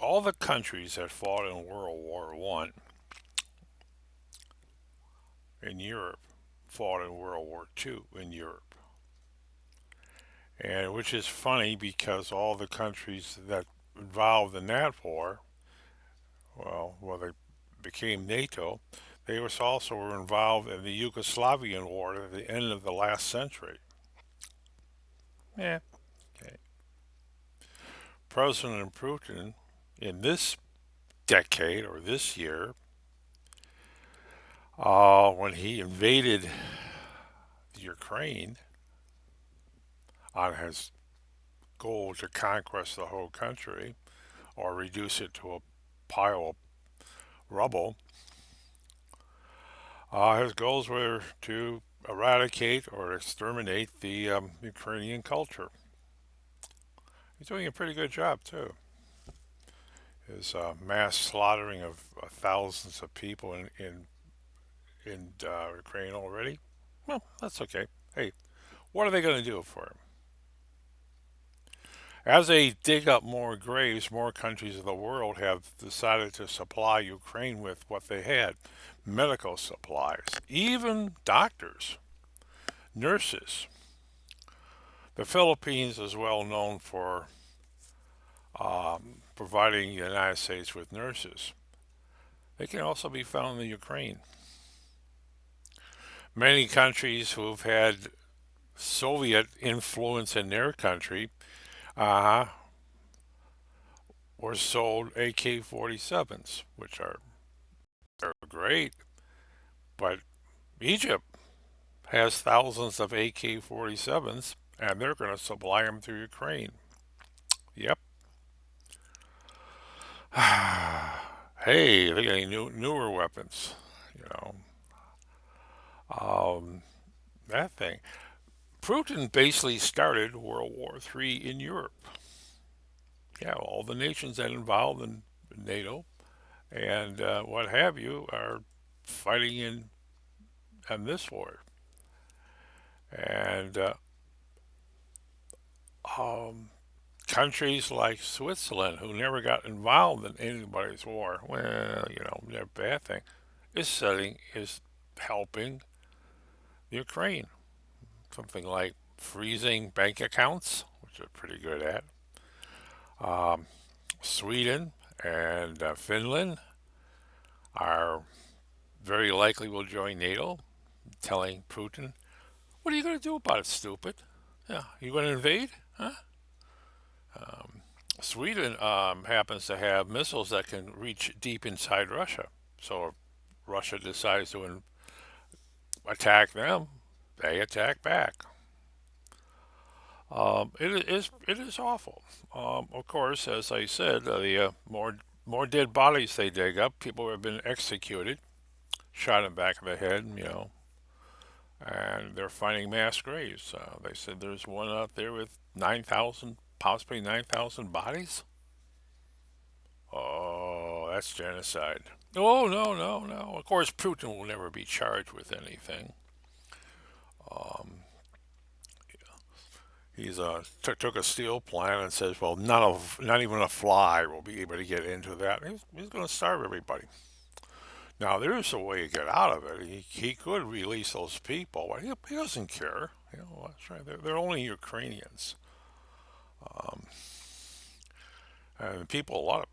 all the countries that fought in World War I in Europe fought in World War II in Europe. And which is funny because all the countries that involved in that war, well, they became NATO. They was also were involved in the Yugoslavian war at the end of the last century. Yeah, okay. President Putin in this decade or this year, when he invaded Ukraine on his goal to conquest the whole country or reduce it to a pile of rubble, his goals were to eradicate or exterminate the Ukrainian culture. He's doing a pretty good job too. His mass slaughtering of thousands of people in Ukraine already. Well, that's okay. Hey, what are they going to do for him? As they dig up more graves, more countries of the world have decided to supply Ukraine with what they had medical supplies, even doctors, nurses. The Philippines is well known for providing the United States with nurses. They can also be found in the Ukraine. Many countries who've had Soviet influence in their country uh, were sold AK-47s, which are great, but Egypt has thousands of AK-47s, and they're going to supply them to Ukraine. Yep. Hey, they're getting newer weapons. You know, um, that thing. Putin basically started World War III in Europe. Yeah, all the nations that involved in NATO and what have you are fighting in this war. And um, countries like Switzerland, who never got involved in anybody's war, well, they're a bad thing, is helping Ukraine. Something like freezing bank accounts, which they're pretty good at. Um, Sweden and Finland are very likely will join NATO, telling Putin, "What are you going to do about it, stupid? Yeah, you going to invade? Huh?" Um, Sweden happens to have missiles that can reach deep inside Russia. So if Russia decides to attack them, they attack back. It is awful. Of course, as I said, the more dead bodies they dig up, people have been executed, shot in the back of the head, and they're finding mass graves. They said there's one out there with 9,000, possibly 9,000 bodies. Oh, that's genocide. Oh, no, no, no. Of course, Putin will never be charged with anything. Um, he's took a steel plant and says, well, not even a fly will be able to get into that. He's going to starve everybody. Now, there is a way to get out of it. He could release those people, but he doesn't care. That's right. They're only Ukrainians. Um, and people,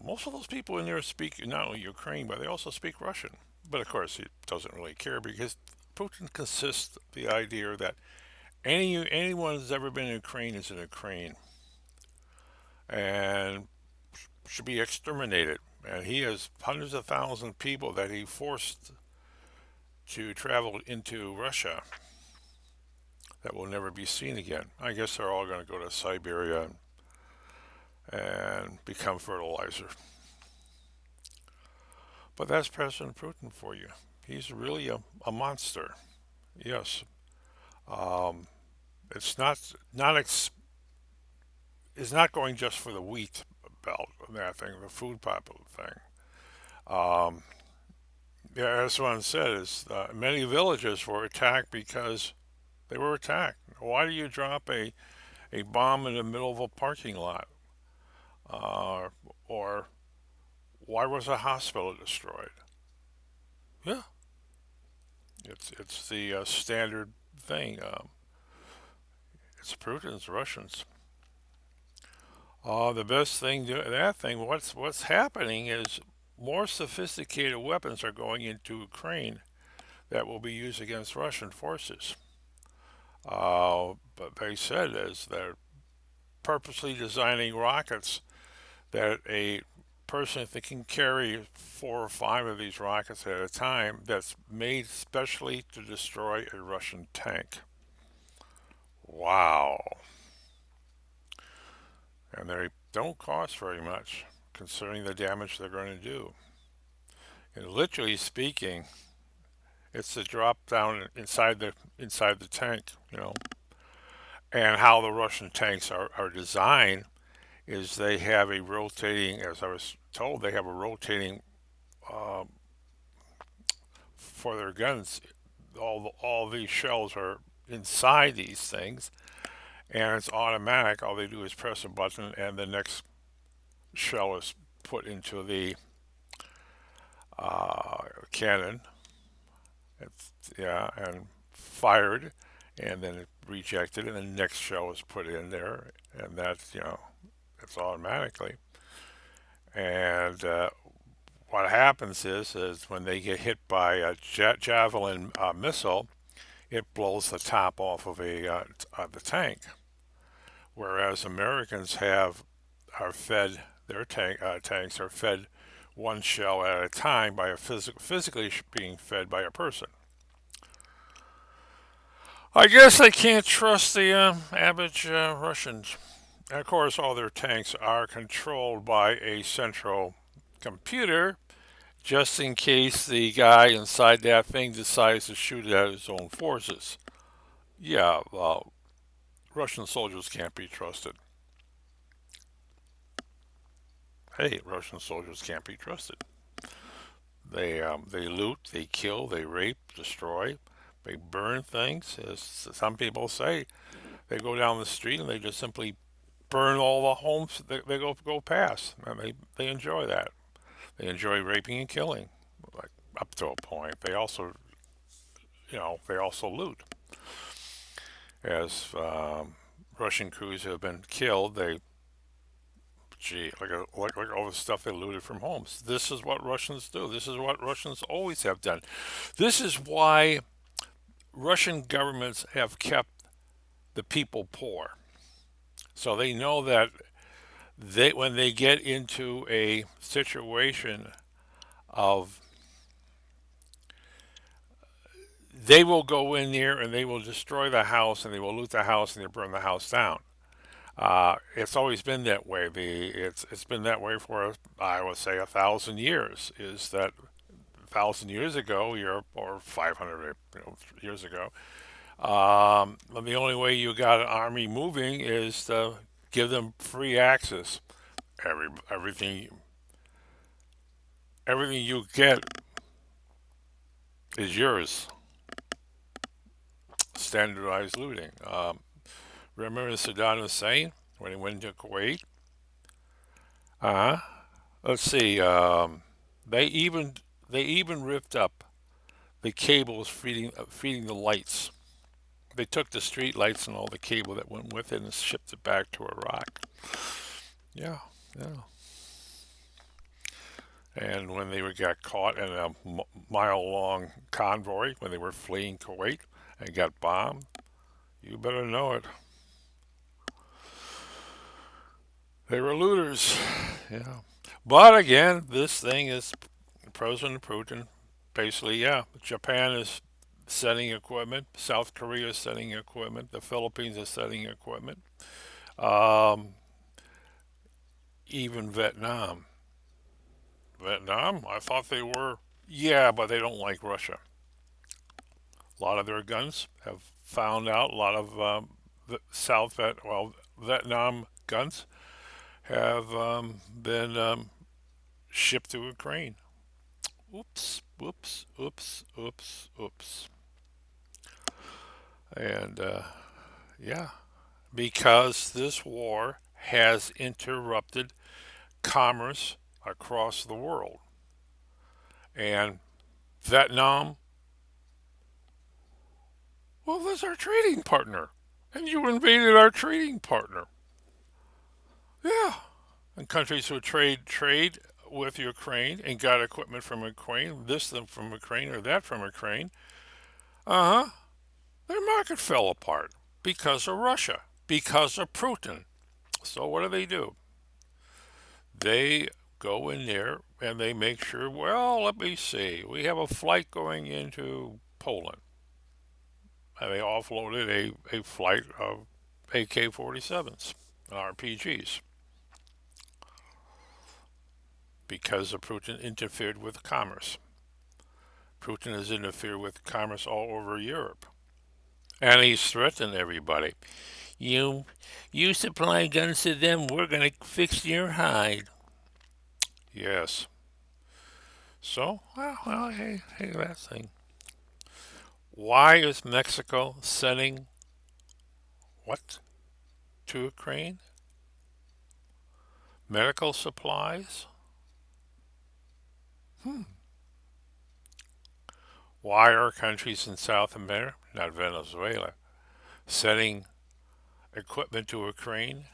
most of those people in there speak not only Ukraine, but they also speak Russian. But of course, he doesn't really care because Putin consists of the idea that anyone who's ever been in Ukraine is in Ukraine and should be exterminated. And he has hundreds of thousands of people that he forced to travel into Russia that will never be seen again. I guess they're all going to go to Siberia and become fertilizer. But that's President Putin for you. He's really a monster. Yes. Um, it's not it's not going just for the wheat belt and that thing, the food problem thing. Um, yeah, as one said, is many villages were attacked because they were attacked. Why do you drop a bomb in the middle of a parking lot? Uh, or why was a hospital destroyed? Yeah, it's the standard thing. It's Putin's Russians. The best thing to that thing. What's happening is more sophisticated weapons are going into Ukraine that will be used against Russian forces. But they said is they're purposely designing rockets that a person that can carry 4 or 5 of these rockets at a time that's made specially to destroy a Russian tank. Wow. And they don't cost very much considering the damage they're going to do. And literally speaking, it's the drop down inside the tank, And how the Russian tanks are designed is they have a rotating, as I was told, they have a rotating uh, for their guns. All these shells are inside these things, and it's automatic. All they do is press a button, and the next shell is put into the cannon. It's, yeah, and fired, and then it rejected, and the next shell is put in there, and that's it's automatically. And what happens is when they get hit by a javelin missile, it blows the top off of the tank. Whereas Americans are fed their tanks are fed one shell at a time by a physically being fed by a person. I guess I can't trust the average Russians. Of course, all their tanks are controlled by a central computer, just in case the guy inside that thing decides to shoot it at his own forces. Yeah, Russian soldiers can't be trusted. Hey, Russian soldiers can't be trusted. They loot, they kill, they rape, destroy, they burn things. As some people say, they go down the street and they just simply burn all the homes they go past, and they enjoy that. They enjoy raping and killing, like up to a point. They also loot. As Russian crews have been killed, like all the stuff they looted from homes. This is what Russians do. This is what Russians always have done. This is why Russian governments have kept the people poor. So they know that when they get into a situation of they will go in there and they will destroy the house and they will loot the house and they burn the house down. It's always been that way. It's been that way for I would say 1,000 years. Is that 1,000 years ago, or 500 years ago? The only way you got an army moving is to give them free access. Every everything everything you get is yours. Standardized looting. Remember Saddam Hussein when he went to Kuwait? Uh huh. Let's see. They even they even ripped up the cables feeding the lights. They took the street lights and all the cable that went with it and shipped it back to Iraq. Yeah, yeah. And when they got caught in a mile-long convoy when they were fleeing Kuwait and got bombed, you better know it. They were looters. Yeah. But again, this thing is President Putin. Basically, yeah, Japan is sending equipment. South Korea is sending equipment. The Philippines is sending equipment. Um, even Vietnam. Vietnam, I thought they were. Yeah, but they don't like Russia. A lot of their guns have found out. A lot of Vietnam guns have been shipped to Ukraine. Oops, oops, oops, oops, oops. And yeah, because this war has interrupted commerce across the world. And Vietnam, well, that's our trading partner. And you invaded our trading partner. Yeah. And countries who trade with Ukraine and got equipment from Ukraine, this them from Ukraine or that from Ukraine, uh-huh, their market fell apart because of Russia, because of Putin. So what do? They go in there and they make sure, well, let me see, we have a flight going into Poland. And they offloaded a flight of AK 47s, RPGs, because of Putin interfered with commerce. Putin has interfered with commerce all over Europe. And he's threatened everybody. You you supply guns to them, we're gonna fix your hide. Yes. So, hey, that thing. Why is Mexico sending what to Ukraine? Medical supplies? Hmm. Why are countries in South America, not Venezuela, sending equipment to Ukraine?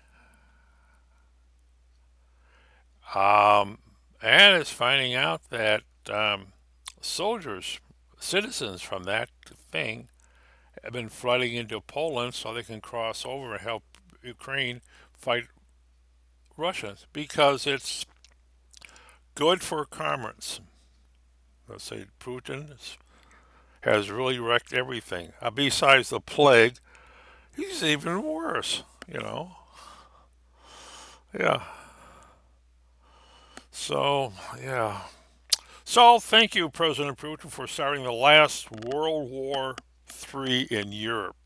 Um, and it's finding out that um, soldiers, citizens from that thing, have been flooding into Poland so they can cross over and help Ukraine fight Russians because it's good for commerce. Let's say Putin has really wrecked everything. Besides the plague, he's even worse, you know. Yeah. So, yeah. So, thank you, President Putin, for starting the last World War III in Europe.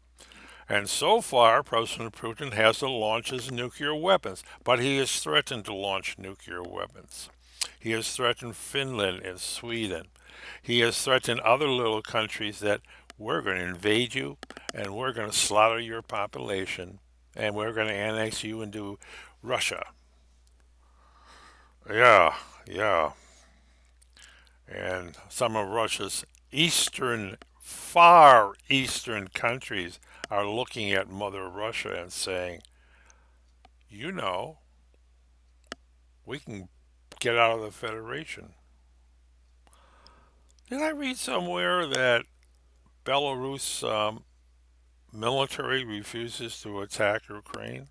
And so far, President Putin hasn't launched his nuclear weapons, but he has threatened to launch nuclear weapons. He has threatened Finland and Sweden. He has threatened other little countries that we're going to invade you and we're going to slaughter your population and we're going to annex you into Russia. Yeah, yeah. And some of Russia's far eastern countries are looking at Mother Russia and saying, you know, we can get out of the Federation. Did I read somewhere that Belarus military refuses to attack Ukraine?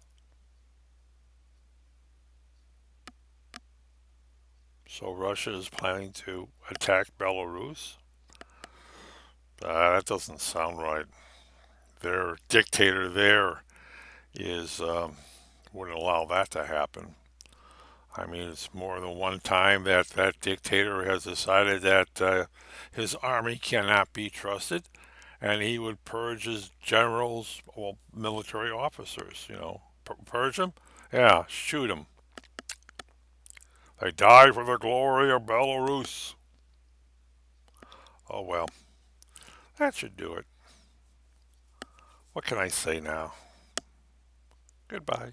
So Russia is planning to attack Belarus? That doesn't sound right. Their dictator there is wouldn't allow that to happen. I mean, it's more than one time that that dictator has decided that his army cannot be trusted, and he would purge his generals, well, military officers. Purge them. Yeah, shoot them. They die for the glory of Belarus. Oh well, that should do it. What can I say now? Goodbye.